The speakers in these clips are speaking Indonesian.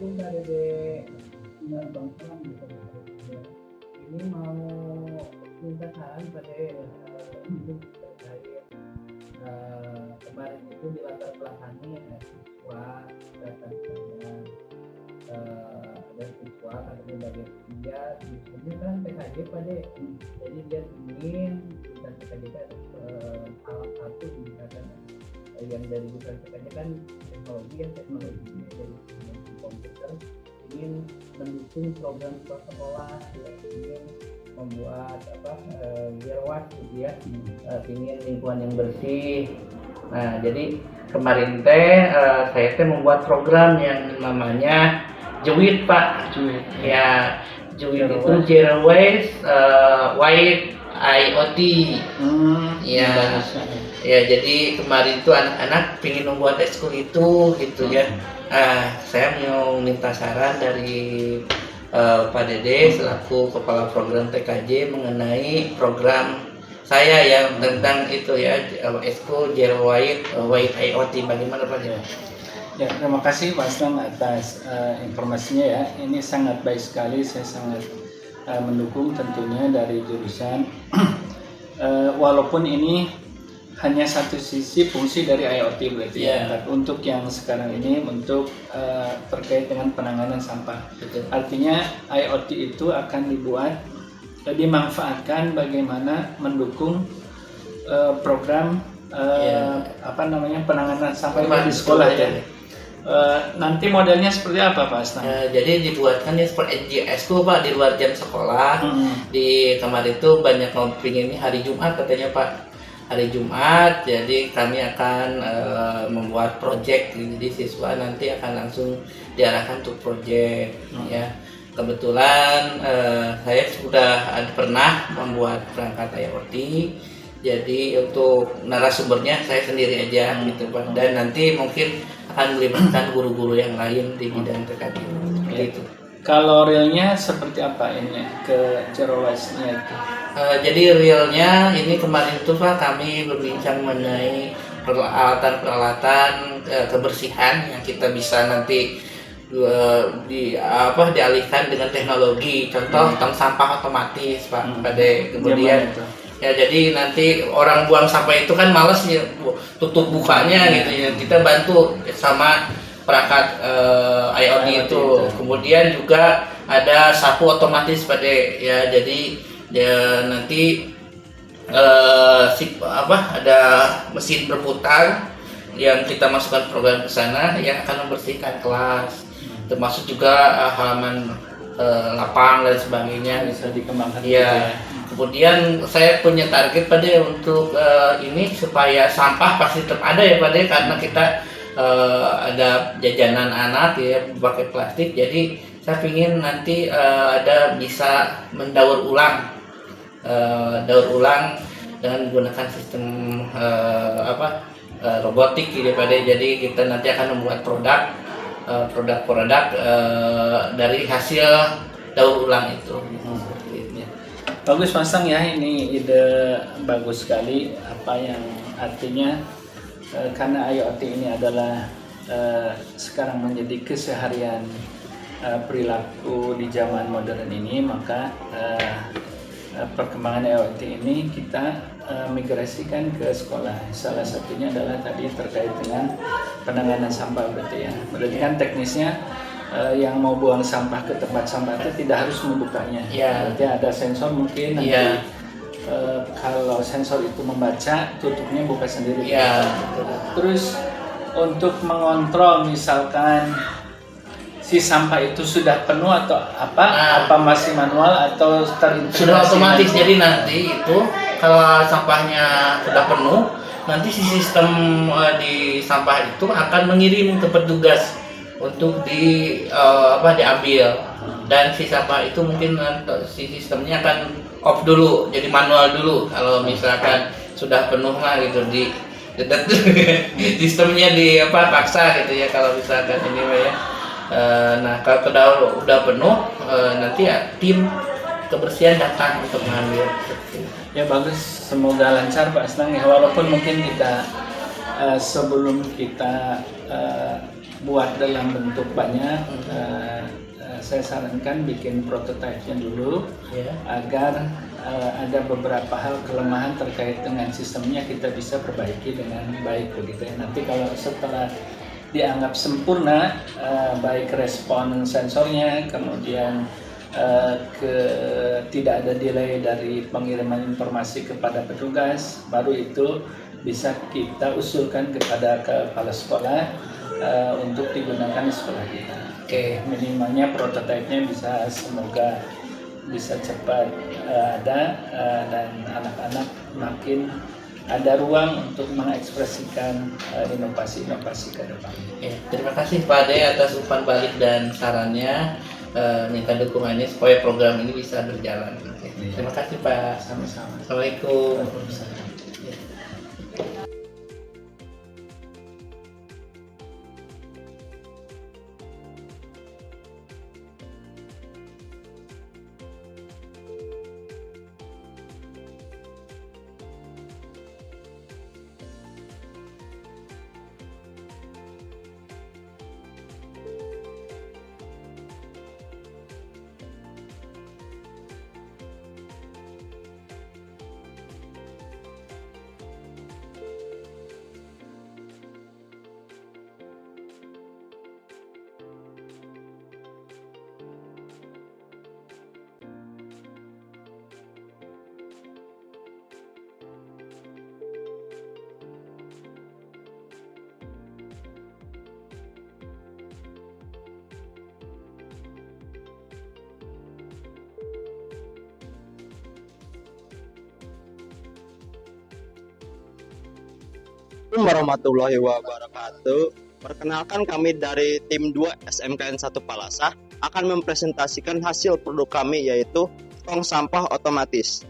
itu dari bangsa gitu. Ini mau minta saran pada untuk terkait kemarin itu di latar belakangnya siswa datang dengan ada siswa ada dari dia ini kan PKJ pada jadi dia ingin bukan PKJ kan salah satu misalkan yang dari bukan PKJ kan teknologi teknologinya dari komputer ingin mendukung program sekolah ingin membuat gearwatt gitu ya ingin lingkungan yang bersih. Nah jadi kemarin saya membuat program yang namanya JEWIT Pak. Ya JEWIT itu Zero Waste White IoT. Ya jadi kemarin itu anak-anak ingin membuat ekskul itu gitu ya. Saya mau minta saran dari Pak Dede selaku kepala program TKJ mengenai program saya yang tentang itu ya ekskul Zero White IoT. Bagaimana Pak Dede? Ya, terima kasih Pak Aslam atas informasinya ya. Ini sangat baik sekali, saya sangat mendukung tentunya dari jurusan. Walaupun ini hanya satu sisi fungsi dari IoT berarti ya. Tapi untuk yang sekarang ini untuk terkait dengan penanganan sampah. Betul. Artinya IoT itu akan dibuat dimanfaatkan bagaimana mendukung program penanganan sampah di sekolah ya. Nanti modelnya seperti apa Pak Aslam? Jadi dibuatkan ya seperti ekskul Pak di luar jam sekolah. Di kemarin itu banyak ngopinginnya hari Jumat katanya Pak. Hari Jumat jadi kami akan membuat project. Jadi siswa nanti akan langsung diarahkan untuk project ya. Kebetulan saya sudah pernah membuat perangkat IoT. Jadi untuk narasumbernya saya sendiri aja gitu Pak. Dan nanti mungkin akan melibatkan guru-guru yang lain di bidang TKJ gitu. Kalau realnya seperti apa ini ke Zero Waste-nya itu? Jadi realnya ini kemarin itu Pak kami berbincang mengenai peralatan kebersihan yang kita bisa nanti dialihkan dengan teknologi. Contoh tong sampah otomatis Pak. Pada kemudian ya jadi nanti orang buang sampah itu kan males ya tutup bukanya gitu ya. Kita bantu sama perangkat IoT itu. Kemudian juga ada sapu otomatis pada ya jadi ya nanti ada mesin berputar yang kita masukkan program ke sana yang akan membersihkan kelas. Termasuk juga halaman lapang dan sebagainya bisa dikembangkan. Ya. Kemudian saya punya target pada untuk ini supaya sampah pasti tetap ada ya pada karena kita ada jajanan anak ya pakai plastik. Jadi saya ingin nanti ada bisa mendaur ulang dengan menggunakan sistem robotik gitu pada. Jadi kita nanti akan membuat produk dari hasil daur ulang itu. Bagus Masang ya, ini ide bagus sekali. Apa yang artinya karena IoT ini adalah sekarang menjadi keseharian perilaku di zaman modern ini, maka perkembangan IoT ini kita migrasikan ke sekolah. Salah satunya adalah tadi terkait dengan penanganan sampah berarti ya. Berarti kan teknisnya yang mau buang sampah ke tempat sampah itu tidak harus membukanya. Berarti ada sensor mungkin nanti kalau sensor itu membaca tutupnya buka sendiri. Terus untuk mengontrol misalkan si sampah itu sudah penuh atau apa masih manual atau terintegrasi? Sudah otomatis. Jadi nanti itu kalau sampahnya sudah penuh, nanti si sistem di sampah itu akan mengirim ke petugas untuk diambil, dan si sampah itu mungkin si sistemnya akan off dulu, jadi manual dulu. Kalau misalkan sudah penuh lah gitu di sistemnya paksa gitu ya kalau misalkan ini ya. Nah kalau udah penuh nanti ya tim kebersihan datang untuk mengambil. Ya bagus, semoga lancar Pak Aslang ya. Walaupun mungkin kita sebelum kita buat dalam bentuk banyak, saya sarankan bikin prototipe-nya dulu agar ada beberapa hal kelemahan terkait dengan sistemnya kita bisa perbaiki dengan baik begitu ya. Nanti kalau setelah dianggap sempurna, baik respon sensornya, kemudian tidak ada delay dari pengiriman informasi kepada petugas, baru itu bisa kita usulkan kepada kepala sekolah untuk digunakan di sekolah kita. Oke, minimalnya prototipe-nya semoga bisa cepat ada dan anak-anak makin ada ruang untuk mengekspresikan inovasi-inovasi ke depan. Terima kasih Pak Ade atas umpan balik dan sarannya. Minta dukungannya supaya program ini bisa berjalan. Terima kasih Pak. Sama-sama. Assalamualaikum. Warahmatullahi wabarakatuh. Perkenalkan, kami dari tim 2 SMKN 1 Palasa akan mempresentasikan hasil produk kami, yaitu tong sampah otomatis.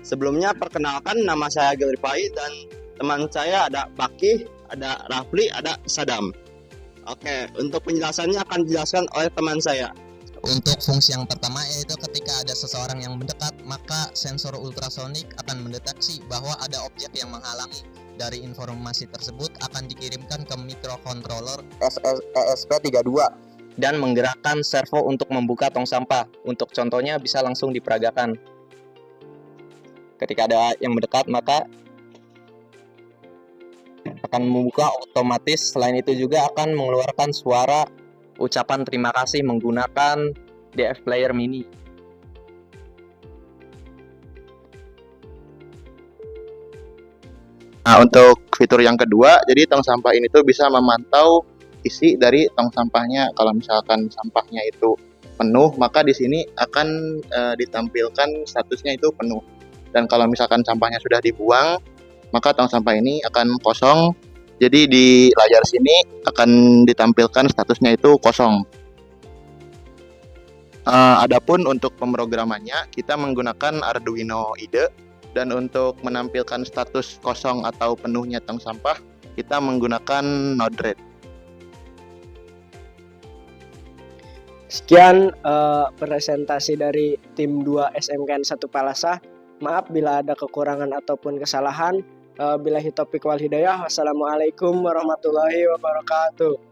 Sebelumnya perkenalkan, nama saya Gelripai dan teman saya ada Baki, ada Rafli, ada Sadam. Oke, untuk penjelasannya akan dijelaskan oleh teman saya. Untuk fungsi yang pertama yaitu ketika ada seseorang yang mendekat, maka sensor ultrasonik akan mendeteksi bahwa ada objek yang menghalangi. Dari informasi tersebut akan dikirimkan ke microcontroller ESP32 dan menggerakkan servo untuk membuka tong sampah. Untuk contohnya bisa langsung diperagakan. Ketika ada yang mendekat, maka akan membuka otomatis. Selain itu juga akan mengeluarkan suara ucapan terima kasih menggunakan DF Player Mini. Nah, untuk fitur yang kedua, jadi tong sampah ini tuh bisa memantau isi dari tong sampahnya. Kalau misalkan sampahnya itu penuh, maka di sini akan ditampilkan statusnya itu penuh. Dan kalau misalkan sampahnya sudah dibuang, maka tong sampah ini akan kosong. Jadi di layar sini akan ditampilkan statusnya itu kosong. Adapun untuk pemrogramannya, kita menggunakan Arduino IDE. Dan untuk menampilkan status kosong atau penuhnya tong sampah, kita menggunakan Node-RED. Sekian presentasi dari tim 2 SMKN 1 Palasa. Maaf bila ada kekurangan ataupun kesalahan. Billahi taufiq wal hidayah. Wassalamualaikum warahmatullahi wabarakatuh.